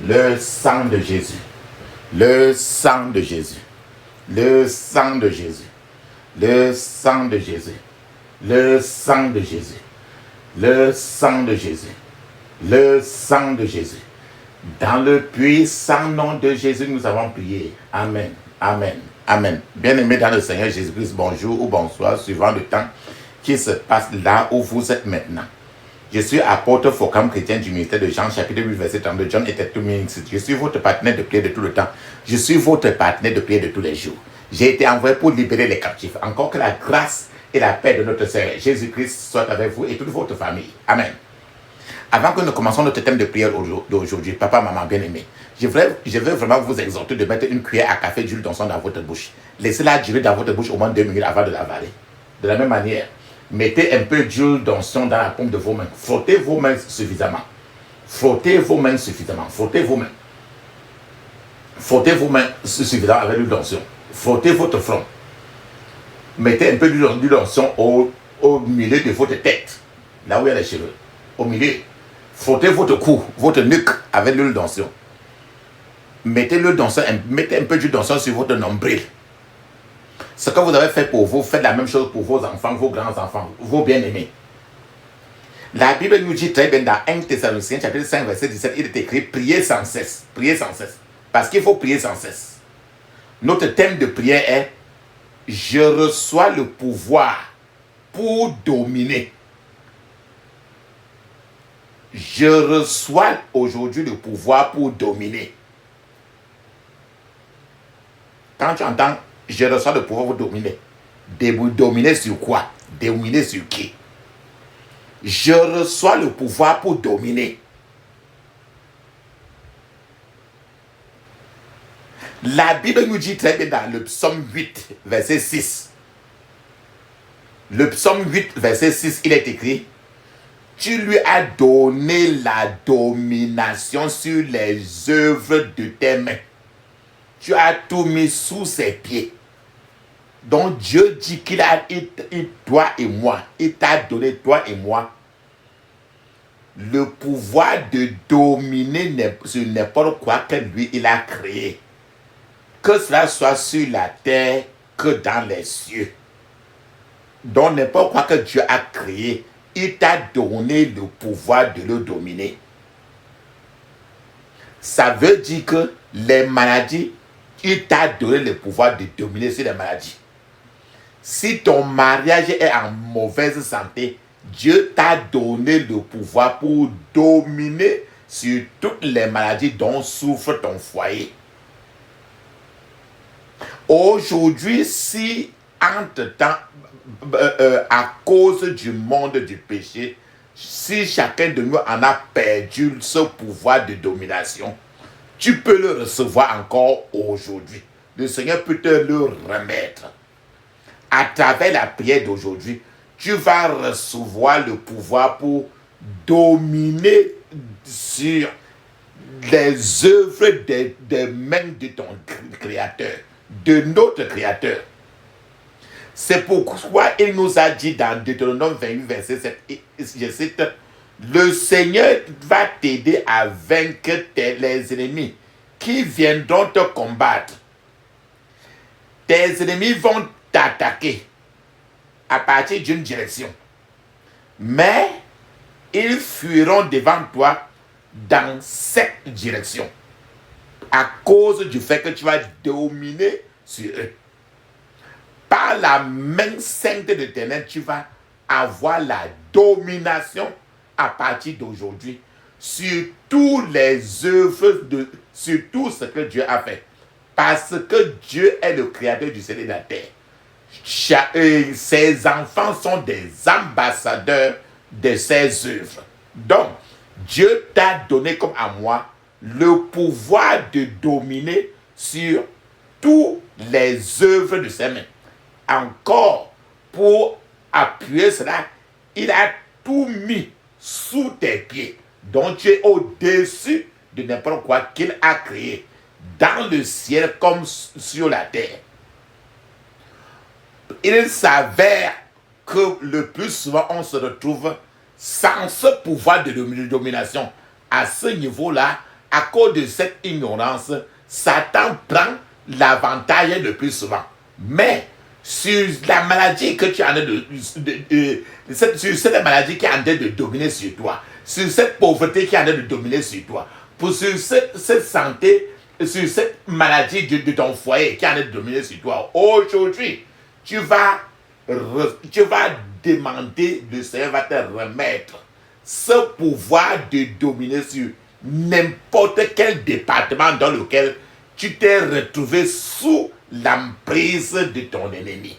Le sang de Jésus. Le sang de Jésus. Le sang de Jésus. Le sang de Jésus. Le sang de Jésus. Le sang de Jésus. Le sang de Jésus. Dans le puissant nom de Jésus, nous avons prié. Amen. Amen. Amen. Bien-aimés dans le Seigneur Jésus-Christ, bonjour ou bonsoir, suivant le temps qui se passe là où vous êtes maintenant. Je suis apôtre Focam chrétien du ministère de Jean, chapitre 8, verset 32. John était tout ministre. Je suis votre partenaire de prière de tout le temps. Je suis votre partenaire de prière de tous les jours. J'ai été envoyé pour libérer les captifs. Encore que la grâce et la paix de notre Seigneur Jésus-Christ soient avec vous et toute votre famille. Amen. Avant que nous commencions notre thème de prière d'aujourd'hui, papa, maman, bien-aimé, je veux vraiment vous exhorter de mettre une cuillère à café d'huile d'onction dans votre bouche. Laissez-la durer dans votre bouche au moins 2 minutes avant de l'avaler. De la même manière, mettez un peu d'huile d'onction dans la paume de vos mains. Frottez vos mains suffisamment. Frottez vos mains suffisamment. Frottez vos mains. Frottez vos mains suffisamment avec l'huile d'onction. Frottez votre front. Mettez un peu d'huile d'onction au milieu de votre tête, là où il y a les cheveux. Au milieu. Frottez votre cou, votre nuque avec l'huile d'onction. Mettez l'huile d'onction, mettez un peu d'huile d'onction sur votre nombril. Ce que vous avez fait pour vous, faites la même chose pour vos enfants, vos grands-enfants, vos bien-aimés. La Bible nous dit très bien dans 1 Thessaloniciens chapitre 5 verset 17, il est écrit priez sans cesse. Priez sans cesse. Parce qu'il faut prier sans cesse. Notre thème de prière est je reçois le pouvoir pour dominer. Je reçois aujourd'hui le pouvoir pour dominer. Quand tu entends je reçois le pouvoir pour dominer, dominer sur quoi? Dominer sur qui? Je reçois le pouvoir pour dominer. La Bible nous dit très bien dans le psaume 8, verset 6. Le psaume 8, verset 6, il est écrit tu lui as donné la domination sur les œuvres de tes mains. Tu as tout mis sous ses pieds. Donc Dieu dit qu'il a, toi et moi, il t'a donné, toi et moi, le pouvoir de dominer sur n'importe quoi que lui, il a créé. Que cela soit sur la terre que dans les cieux. Donc n'importe quoi que Dieu a créé, il t'a donné le pouvoir de le dominer. Ça veut dire que les maladies, il t'a donné le pouvoir de dominer sur les maladies. Si ton mariage est en mauvaise santé, Dieu t'a donné le pouvoir pour dominer sur toutes les maladies dont souffre ton foyer. Aujourd'hui, si entre-temps, à cause du monde du péché, si chacun de nous en a perdu ce pouvoir de domination, tu peux le recevoir encore aujourd'hui. Le Seigneur peut te le remettre. À travers la prière d'aujourd'hui, tu vas recevoir le pouvoir pour dominer sur les œuvres des mains de ton Créateur, de notre Créateur. C'est pourquoi il nous a dit dans Deutéronome 28, verset 7, je cite, le Seigneur va t'aider à vaincre les ennemis qui viendront te combattre. Tes ennemis vont t'attaquer à partir d'une direction. Mais ils fuiront devant toi dans cette direction. À cause du fait que tu vas dominer sur eux. Par la main sainte de l'Éternel, tu vas avoir la domination à partir d'aujourd'hui sur toutes les œuvres, sur tout ce que Dieu a fait. Parce que Dieu est le créateur du ciel et de la terre. Ses enfants sont des ambassadeurs de ses œuvres. Donc, Dieu t'a donné comme à moi le pouvoir de dominer sur toutes les œuvres de ses mains. Encore, pour appuyer cela, il a tout mis sous tes pieds. Donc tu es au-dessus de n'importe quoi qu'il a créé, dans le ciel comme sur la terre. Il s'avère que le plus souvent on se retrouve sans ce pouvoir de domination. À ce niveau-là, à cause de cette ignorance, Satan prend l'avantage le plus souvent. Mais sur la maladie que tu as sur cette maladie qui est en train de dominer sur toi, sur cette pauvreté qui est en train de dominer sur toi, sur cette santé, sur cette maladie de ton foyer qui est en train de dominer sur toi, aujourd'hui, tu vas demander, le Seigneur va te remettre ce pouvoir de dominer sur n'importe quel département dans lequel tu t'es retrouvé sous l'emprise de ton ennemi.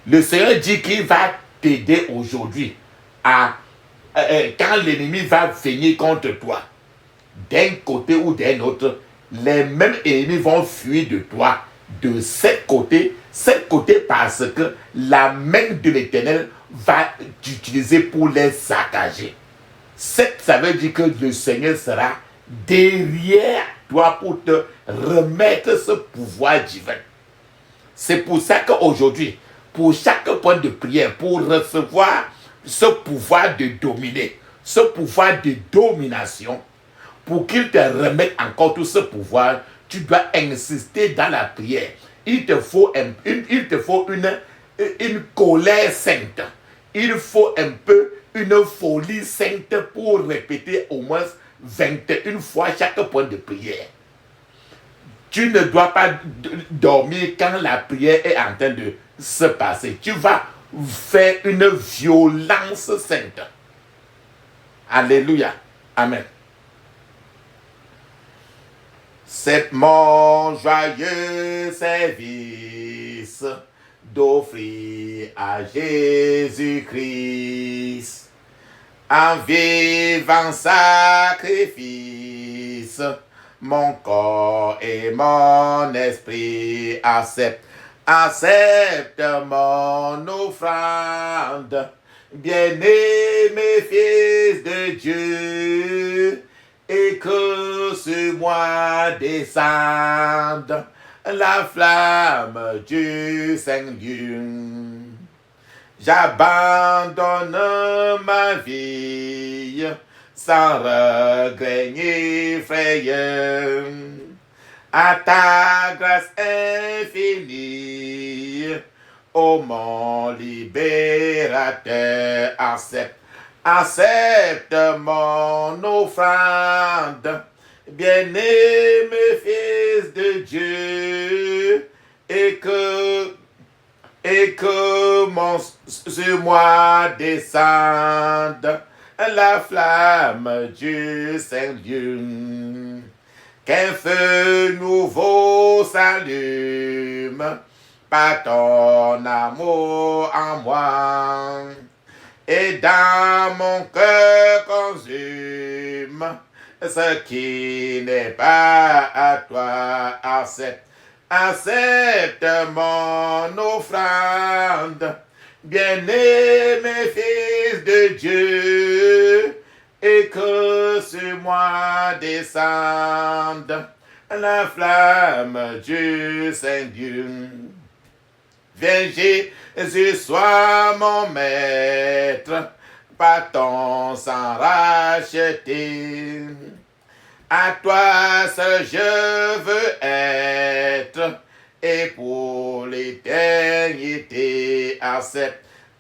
Le Seigneur dit qu'il va t'aider aujourd'hui à quand l'ennemi va venir contre toi, d'un côté ou d'un autre, les mêmes ennemis vont fuir de toi de cet côté parce que la main de l'Éternel va t'utiliser pour les saccager. Ça veut dire que le Seigneur sera derrière toi pour te remettre ce pouvoir divin. C'est pour ça qu'aujourd'hui, pour chaque point de prière, pour recevoir ce pouvoir de dominer, ce pouvoir de domination, pour qu'il te remette encore tout ce pouvoir, tu dois insister dans la prière. Il te faut une colère sainte. Il faut un peu une folie sainte pour répéter au moins 21 fois chaque point de prière. Tu ne dois pas dormir quand la prière est en train de se passer. Tu vas faire une violence sainte. Alléluia. Amen. C'est mon joyeux service d'offrir à Jésus-Christ un vivant sacrifice. Mon corps et mon esprit acceptent mon offrande. Bien-aimé fils de Dieu, et que sur moi descende la flamme du Seigneur. J'abandonne ma vie sans regret ni frayeur à ta grâce infinie. Ô mon libérateur, accepte mon offrande. Bien-aimé fils de Dieu, et que sur moi descende la flamme du Seigneur. Qu'un feu nouveau s'allume par ton amour en moi, et dans mon cœur consume ce qui n'est pas à toi. Accepte mon offrande. Bien-aimé fils de Dieu, et que sur moi descende la flamme du Seigneur. Viens Jésus, sois mon maître, par ton sang racheté. À toi seul je veux être, et pour l'éternité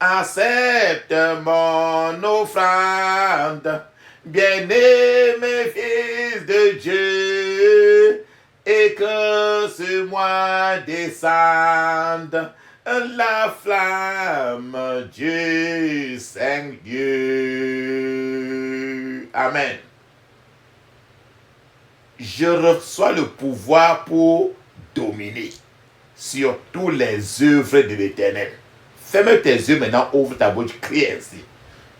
accepte mon offrande. Bien-aimé fils de Dieu, et que sur moi descende la flamme du Seigneur. Amen. Je reçois le pouvoir pour dominer sur toutes les œuvres de l'Éternel. Ferme tes yeux maintenant, ouvre ta bouche, crie ainsi.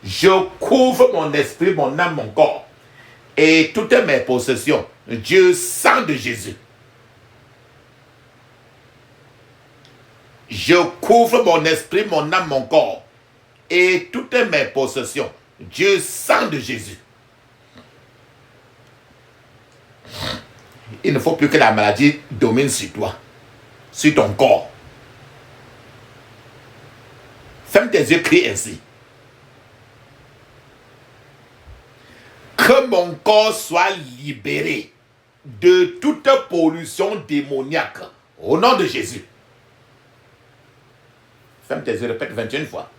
Je couvre mon esprit, mon âme, mon corps et toutes mes possessions. Dieu, sang de Jésus. Je couvre mon esprit, mon âme, mon corps et toutes mes possessions. Dieu, sang de Jésus. Il ne faut plus que la maladie domine sur toi, sur ton corps. Ferme tes yeux, crie ainsi. Que mon corps soit libéré de toute pollution démoniaque. Au nom de Jésus. Ferme tes yeux, répète 21 fois.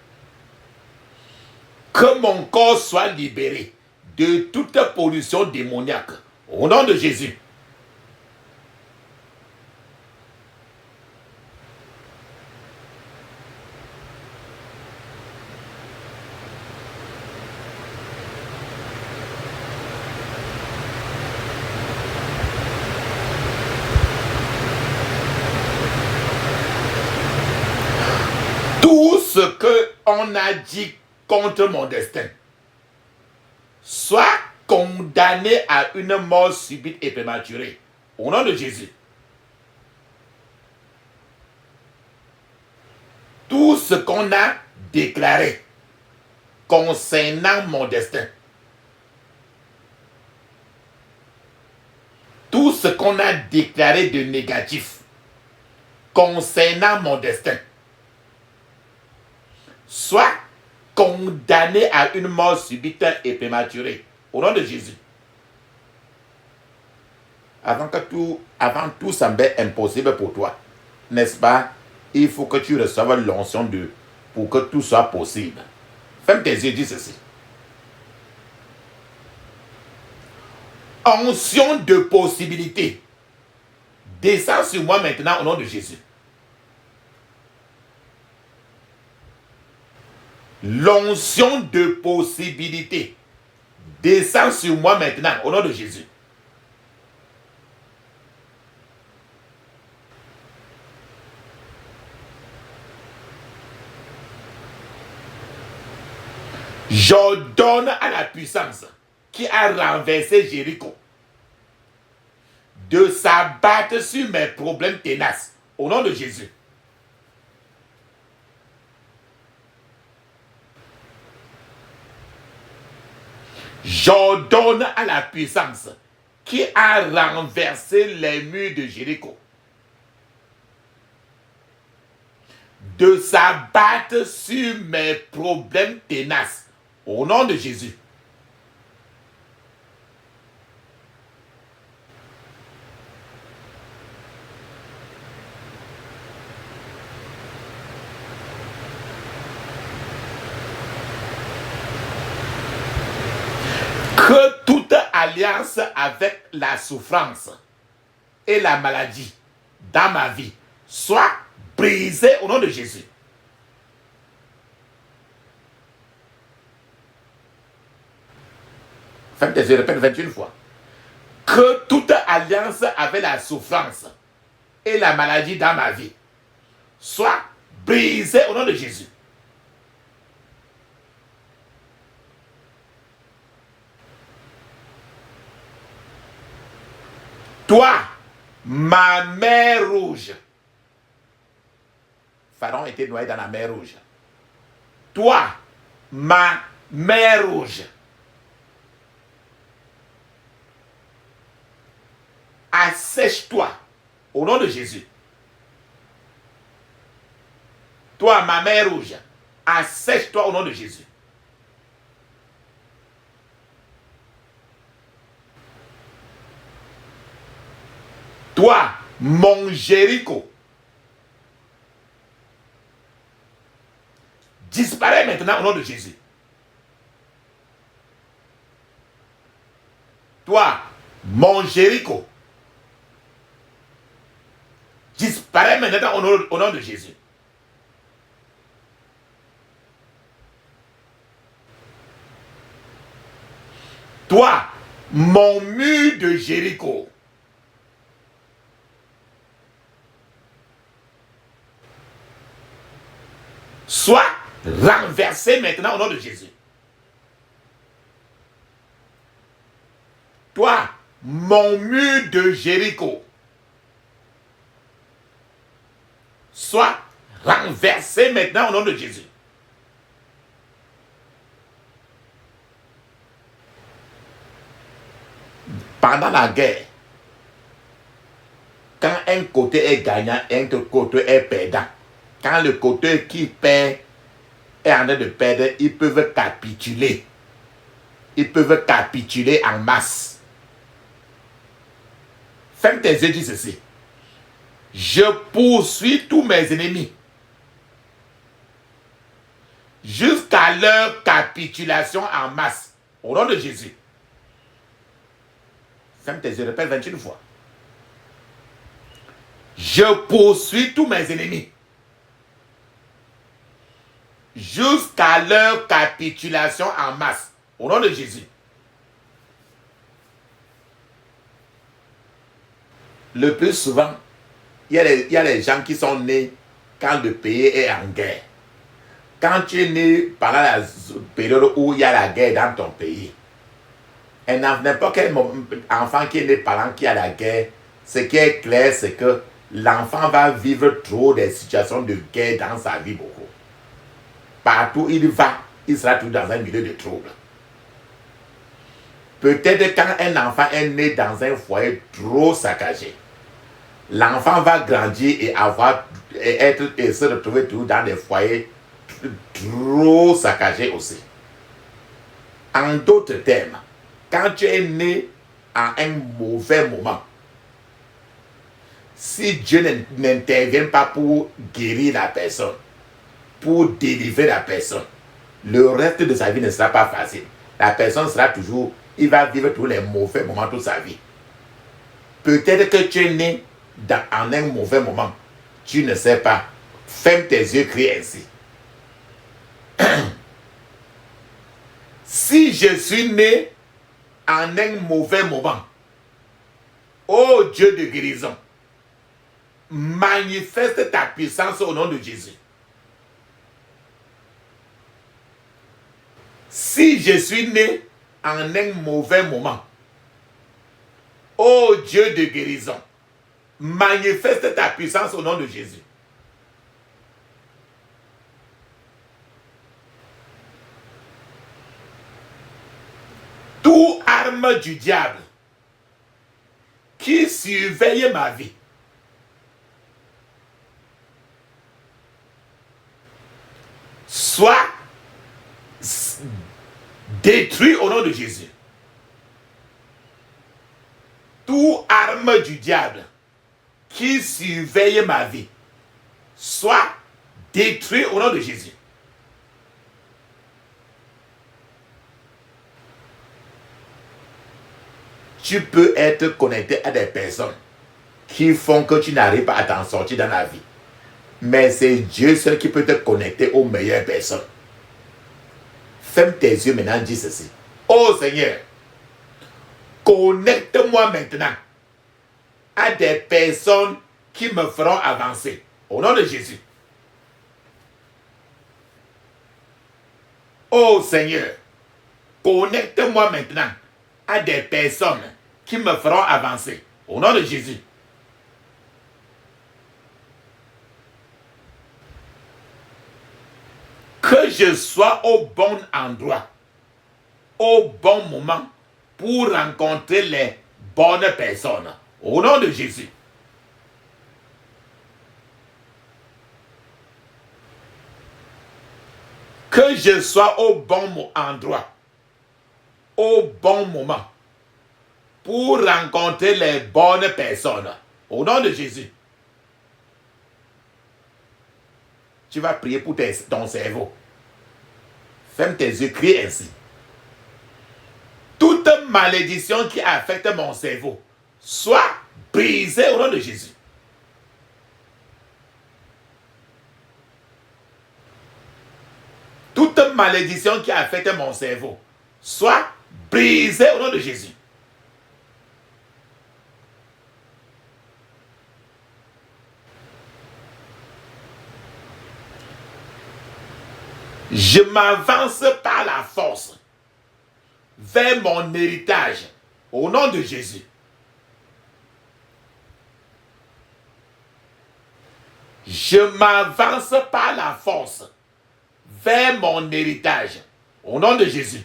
Que mon corps soit libéré de toute pollution démoniaque. Au nom de Jésus. Tout ce qu'on a dit contre mon destin soit condamné à une mort subite et prématurée. Au nom de Jésus. Tout ce qu'on a déclaré concernant mon destin, tout ce qu'on a déclaré de négatif concernant mon destin, soit condamné à une mort subite et prématurée. Au nom de Jésus. Avant tout semble impossible pour toi, n'est-ce pas? Il faut que tu reçoives l'onction pour que tout soit possible. Ferme tes yeux, dis ceci. Onction de possibilité. Descends sur moi maintenant au nom de Jésus. L'onction de possibilité descend sur moi maintenant au nom de Jésus. J'ordonne à la puissance qui a renversé Jéricho de s'abattre sur mes problèmes tenaces au nom de Jésus. J'ordonne à la puissance qui a renversé les murs de Jéricho de s'abattre sur mes problèmes tenaces au nom de Jésus. Que toute alliance avec la souffrance et la maladie dans ma vie soit brisée au nom de Jésus. Ferme tes yeux, répète 21 fois. Que toute alliance avec la souffrance et la maladie dans ma vie soit brisée au nom de Jésus. Toi, ma mer rouge. Pharaon était noyé dans la mer rouge. Toi, ma mer rouge. Assèche-toi au nom de Jésus. Toi, ma mer rouge. Assèche-toi au nom de Jésus. Toi, mon Jéricho, disparaît maintenant au nom de Jésus. Toi, mon Jéricho, disparaît maintenant au nom de Jésus. Toi, mon mur de Jéricho, soit renversé maintenant au nom de Jésus. Toi, mon mur de Jéricho, soit renversé maintenant au nom de Jésus. Pendant la guerre, quand un côté est gagnant et un autre côté est perdant, quand le côté qui perd est en train de perdre, ils peuvent capituler. ils peuvent capituler en masse. Ferme tes yeux, dis ceci. Je poursuis tous mes ennemis jusqu'à leur capitulation en masse. Au nom de Jésus. Ferme tes yeux, répète 21 fois. Je poursuis tous mes ennemis jusqu'à leur capitulation en masse. Au nom de Jésus. Le plus souvent, il y a des gens qui sont nés quand le pays est en guerre. Quand tu es né pendant la période où il y a la guerre dans ton pays, et n'importe quel enfant qui est né pendant qu'il y a la guerre, ce qui est clair, c'est que l'enfant va vivre trop des situations de guerre dans sa vie beaucoup. Partout où il va, il sera toujours dans un milieu de trouble. Peut-être quand un enfant est né dans un foyer trop saccagé, l'enfant va grandir et se retrouver toujours dans des foyers trop saccagés aussi. En d'autres termes, quand tu es né à un mauvais moment, si Dieu n'intervient pas pour guérir la personne, pour délivrer la personne, le reste de sa vie ne sera pas facile. La personne sera toujours, il va vivre tous les mauvais moments toute sa vie. Peut-être que tu es né en un mauvais moment. Tu ne sais pas. Ferme tes yeux, crie ainsi. Si je suis né en un mauvais moment, ô Dieu de guérison, manifeste ta puissance au nom de Jésus. Si je suis né en un mauvais moment, ô Dieu de guérison, manifeste ta puissance au nom de Jésus. Toute arme du diable qui surveille ma vie, soit détruit au nom de Jésus. Toute arme du diable qui surveille ma vie, soit détruit au nom de Jésus. Tu peux être connecté à des personnes qui font que tu n'arrives pas à t'en sortir dans la vie. Mais c'est Dieu seul qui peut te connecter aux meilleures personnes. Ferme tes yeux maintenant, dis ceci. Oh Seigneur, connecte-moi maintenant à des personnes qui me feront avancer. Au nom de Jésus. Oh Seigneur, connecte-moi maintenant à des personnes qui me feront avancer. Au nom de Jésus. Que je sois au bon endroit, au bon moment, pour rencontrer les bonnes personnes. Au nom de Jésus. Que je sois au bon endroit, au bon moment, pour rencontrer les bonnes personnes. Au nom de Jésus. Tu vas prier pour ton cerveau. Ferme tes yeux, crie ainsi. Toute malédiction qui affecte mon cerveau soit brisée au nom de Jésus. Toute malédiction qui affecte mon cerveau soit brisée au nom de Jésus. Je m'avance par la force vers mon héritage au nom de Jésus. Je m'avance par la force vers mon héritage au nom de Jésus.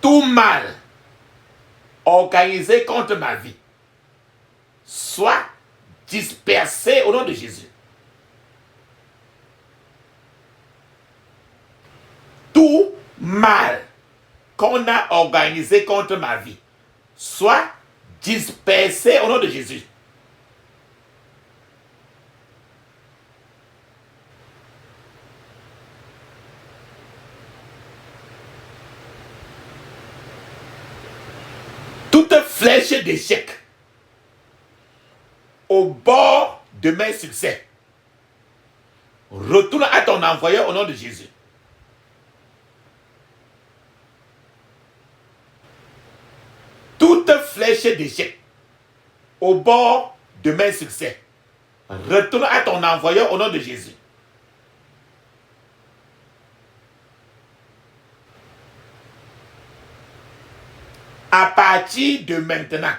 Tout mal organisé contre ma vie soit dispersé au nom de Jésus. tout mal qu'on a organisé contre ma vie soit dispersé au nom de Jésus. Toute flèche d'échec au bord de mes succès retourne à ton envoyeur au nom de Jésus. Toute flèche d'échec au bord de mes succès retourne à ton envoyeur au nom de Jésus. À partir de maintenant,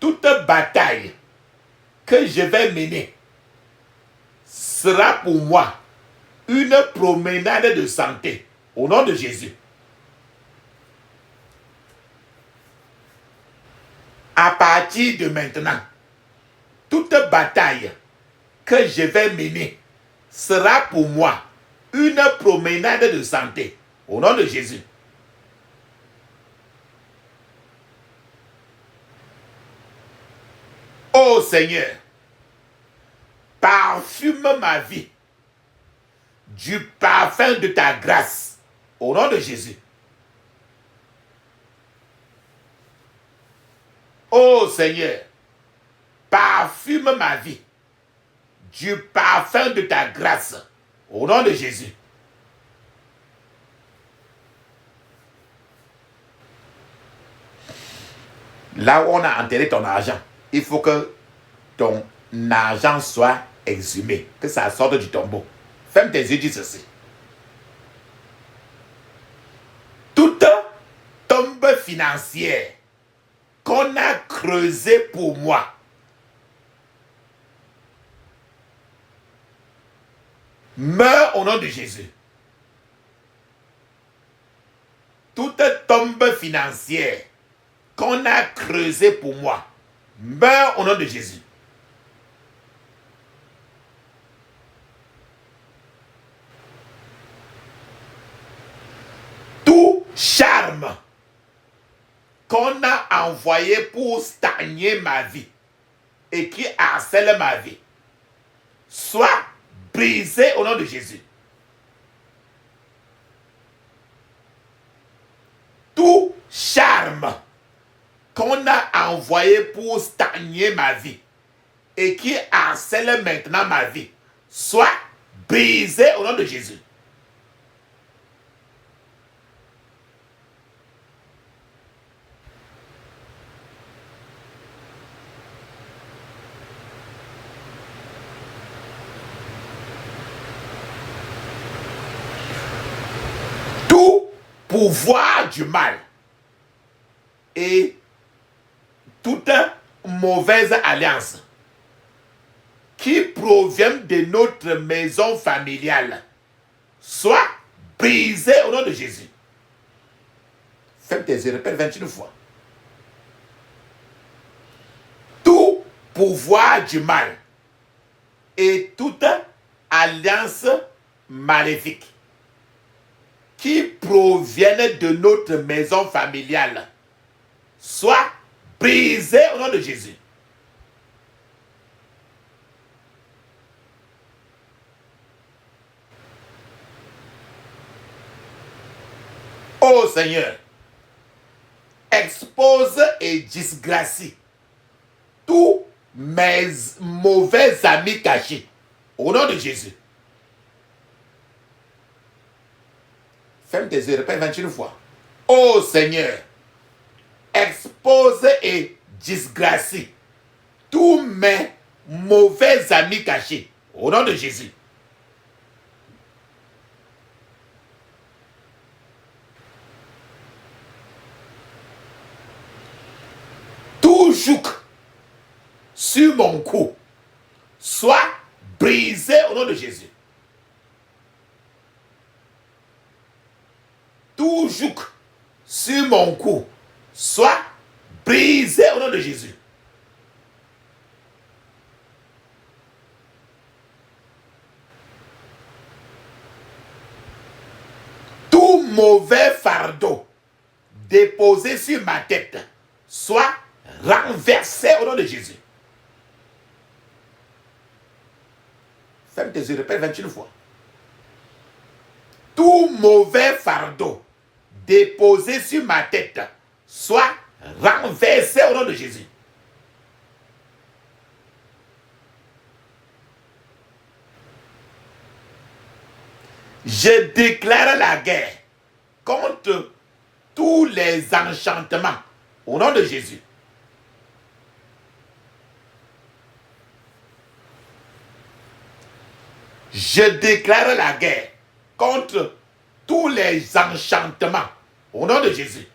toute bataille que je vais mener sera pour moi une promenade de santé au nom de Jésus. À partir de maintenant, toute bataille que je vais mener sera pour moi une promenade de santé au nom de Jésus. Ô Seigneur, parfume ma vie du parfum de ta grâce au nom de Jésus. Ô Seigneur, parfume ma vie du parfum de ta grâce au nom de Jésus. Là où on a enterré ton argent, il faut que ton argent soit exhumé, que ça sorte du tombeau. Ferme tes yeux, dis ceci. Toute tombe financière qu'on a creusée pour moi meurt au nom de Jésus. Toute tombe financière qu'on a creusée pour moi meurt au nom de Jésus. Tout charme qu'on a envoyé pour stagner ma vie et qui harcèle ma vie soit brisé au nom de Jésus. Tout charme qu'on a envoyé pour stagner ma vie et qui harcèle maintenant ma vie soit brisé au nom de Jésus. Tout pouvoir du mal et toute mauvaise alliance qui provient de notre maison familiale soit brisée au nom de Jésus. Ferme tes yeux, répète 21 fois. Tout pouvoir du mal et toute alliance maléfique qui proviennent de notre maison familiale soit brisé au nom de Jésus. Ô Seigneur, expose et disgracie tous mes mauvais amis cachés au nom de Jésus. Ferme tes yeux, répète 21 fois. Ô Seigneur, expose et disgracie tous mes mauvais amis cachés au nom de Jésus. Tout joug sur mon cou soit brisé au nom de Jésus. Tout joug sur mon cou soit brisé au nom de Jésus. mauvais fardeau déposé sur ma tête soit renversé au nom de Jésus. Ferme tes yeux, répète 21 fois. Tout mauvais fardeau déposé sur ma tête soit renversé au nom de Jésus. Je déclare la guerre contre tous les enchantements au nom de Jésus. Je déclare la guerre contre tous les enchantements au nom de Jésus.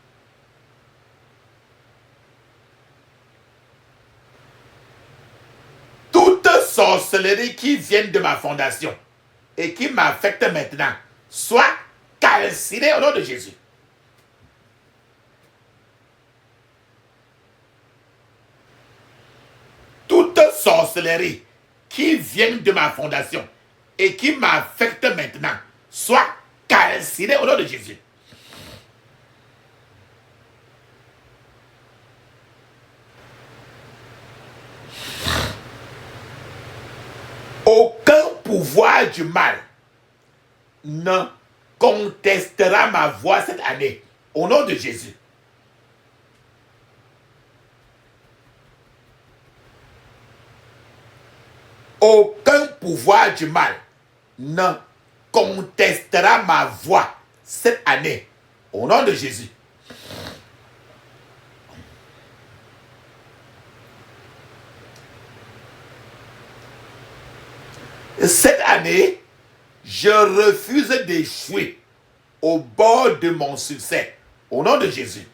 Toute sorcellerie qui vient de ma fondation et qui m'affecte maintenant soit calcinée au nom de Jésus. Toute sorcellerie qui vient de ma fondation et qui m'affecte maintenant soit calcinée au nom de Jésus. Aucun pouvoir du mal ne contestera ma voix cette année au nom de Jésus. Aucun pouvoir du mal ne contestera ma voix cette année au nom de Jésus. Cette année, je refuse d'échouer au bord de mon succès au nom de Jésus.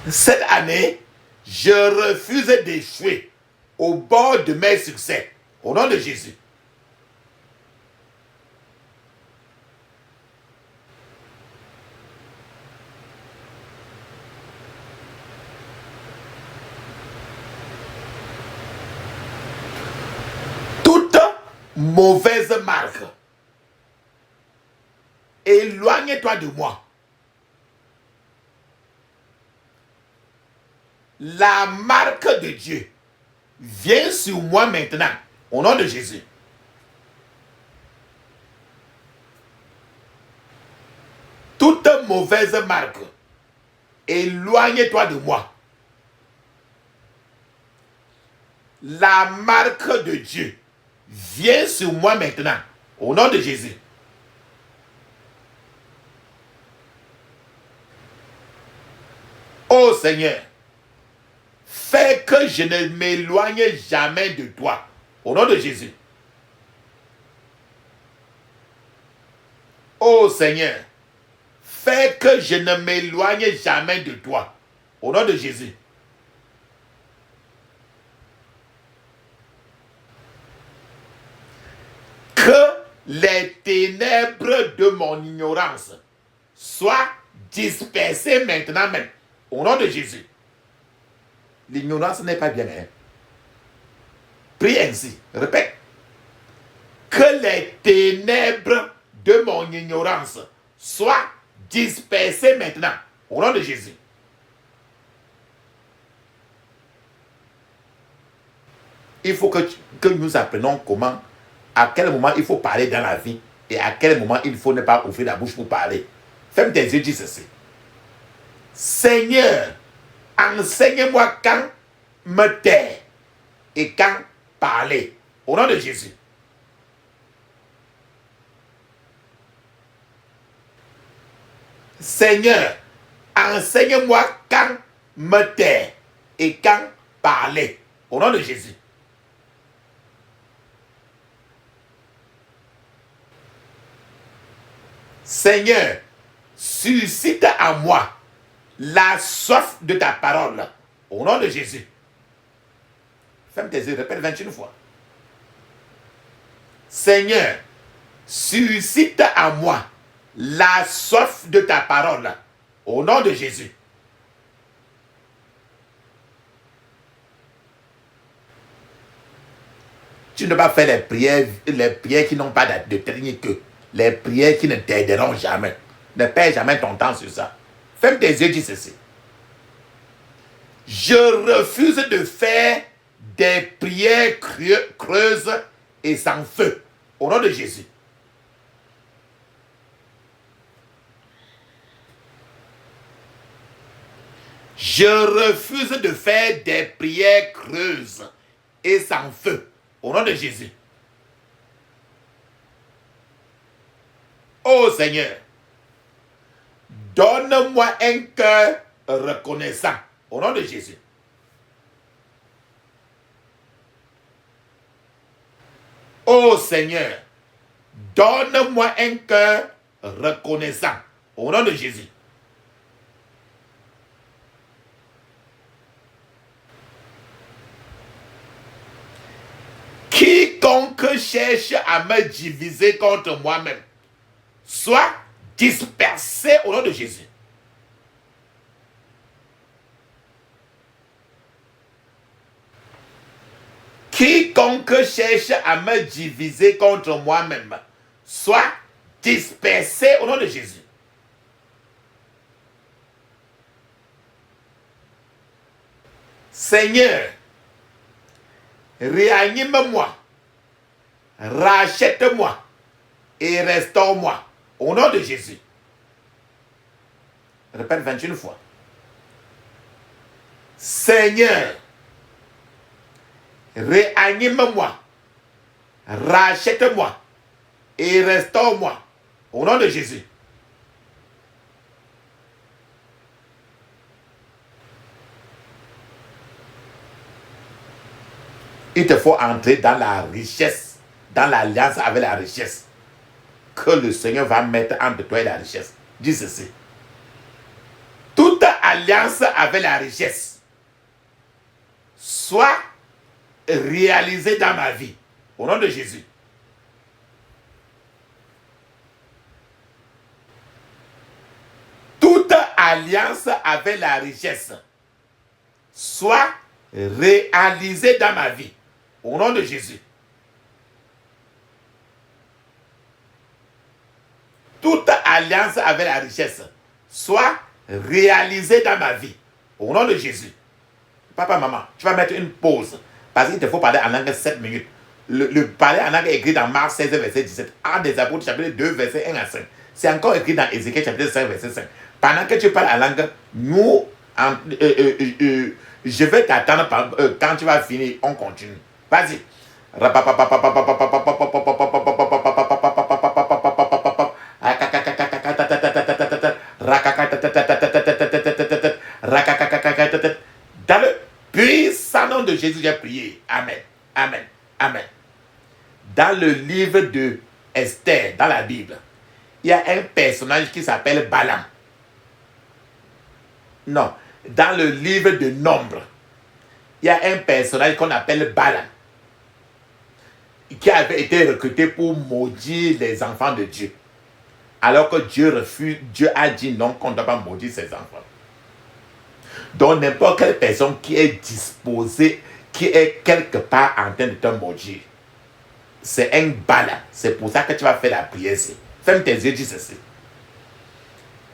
Cette année, je refuse d'échouer au bord de mes succès au nom de Jésus. Toute mauvaise marque, éloigne-toi de moi. La marque de Dieu vient sur moi maintenant, au nom de Jésus. Toute mauvaise marque, éloigne-toi de moi. La marque de Dieu vient sur moi maintenant, au nom de Jésus. Ô Seigneur, fais que je ne m'éloigne jamais de toi, au nom de Jésus. Ô Seigneur, fais que je ne m'éloigne jamais de toi, au nom de Jésus. Que les ténèbres de mon ignorance soient dispersées maintenant même, au nom de Jésus. L'ignorance n'est pas bien. Prie ainsi. Répète. Que les ténèbres de mon ignorance soient dispersées maintenant. Au nom de Jésus. Il faut que nous apprenons comment, à quel moment il faut parler dans la vie et à quel moment il faut ne pas ouvrir la bouche pour parler. Ferme tes yeux, dis ceci. Seigneur, enseigne-moi quand me taire et quand parler. Au nom de Jésus. Seigneur, enseigne-moi quand me taire et quand parler. Au nom de Jésus. Seigneur, suscite en moi la soif de ta parole. Au nom de Jésus. Ferme tes yeux, répète 21 fois. Seigneur, suscite en moi la soif de ta parole. Au nom de Jésus. Tu ne dois pas faire les prières qui n'ont pas de tête ni queue. Les prières qui ne t'aideront jamais. Ne perds jamais ton temps sur ça. Ferme tes yeux, dis ceci. Je refuse de faire des prières creuses et sans feu. Au nom de Jésus. Je refuse de faire des prières creuses et sans feu. Au nom de Jésus. Oh Seigneur, donne-moi un cœur reconnaissant. Au nom de Jésus. Oh Seigneur, donne-moi un cœur reconnaissant. Au nom de Jésus. Quiconque cherche à me diviser contre moi-même, soit dispersé au nom de Jésus. Quiconque cherche à me diviser contre moi-même, soit dispersé au nom de Jésus. Seigneur, réanime-moi, rachète-moi et restaure-moi au nom de Jésus. Répète 21 fois. Seigneur, réanime-moi, rachète-moi et restaure-moi au nom de Jésus. Il te faut entrer dans la richesse, dans l'alliance avec la richesse que le Seigneur va mettre entre toi et la richesse. Dis ceci. Toute alliance avec la richesse soit réalisée dans ma vie. Au nom de Jésus. Toute alliance avec la richesse soit réalisée dans ma vie. Au nom de Jésus. Toute alliance avec la richesse soit réalisée dans ma vie. Au nom de Jésus. Papa, maman, tu vas mettre une pause. Parce qu'il te faut parler en langue 7 minutes. Le parler en langue est écrit dans Marc 16, verset 17. Actes des Apôtres, chapitre 2, verset 1 à 5. C'est encore écrit dans Ézéchiel, chapitre 5, verset 5. Pendant que tu parles en langue, je vais t'attendre quand tu vas finir. On continue. Vas-y. Dans le puissant nom de Jésus, j'ai prié. Amen. Amen. Amen. Dans le livre de Esther, dans la Bible, il y a un personnage qui s'appelle Balaam. Non. Dans le livre de Nombre, il y a un personnage qu'on appelle Balaam, qui avait été recruté pour maudire les enfants de Dieu. Alors que Dieu a dit non, qu'on ne doit pas maudire ses enfants. Donc n'importe quelle personne qui est disposée, qui est quelque part en train de te maudire, c'est un Balaam. C'est pour ça que tu vas faire la prière. Ferme tes yeux, dis ceci.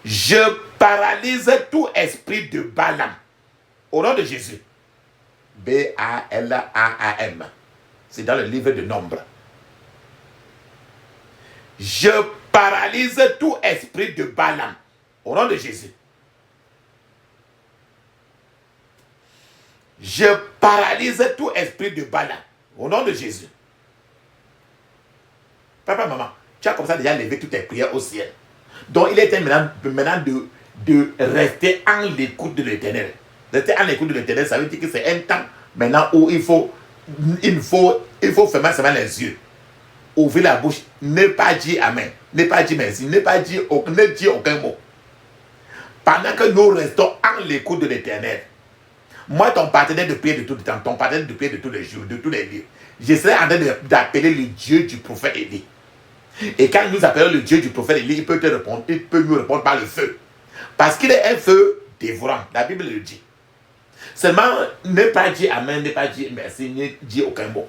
Je paralyse tout esprit de Balaam. Au nom de Jésus. B-A-L-A-A-M. C'est dans le livre de Nombre. Je paralyse tout esprit de Balaam. Au nom de Jésus. Je paralyse tout esprit de Balaam. Au nom de Jésus. Papa, maman, tu as comme ça déjà levé toutes tes prières au ciel. Donc il est maintenant de rester en l'écoute de l'Éternel. Rester en l'écoute de l'Éternel, ça veut dire que c'est un temps maintenant où il faut fermer les yeux. Ouvrir la bouche, ne pas dire amen, ne pas dire merci, ne dire aucun mot. Pendant que nous restons en l'écoute de l'Éternel, moi, ton partenaire de prière de tout le temps, ton partenaire de prière de tous les jours, de tous les lieux, je serai en train d'appeler le Dieu du prophète Élie. Et quand nous appelons le Dieu du prophète Élie, il peut te répondre, il peut nous répondre par le feu. Parce qu'il est un feu dévorant. La Bible le dit. Seulement, ne pas dire amen, ne pas dire merci, ne dire aucun mot.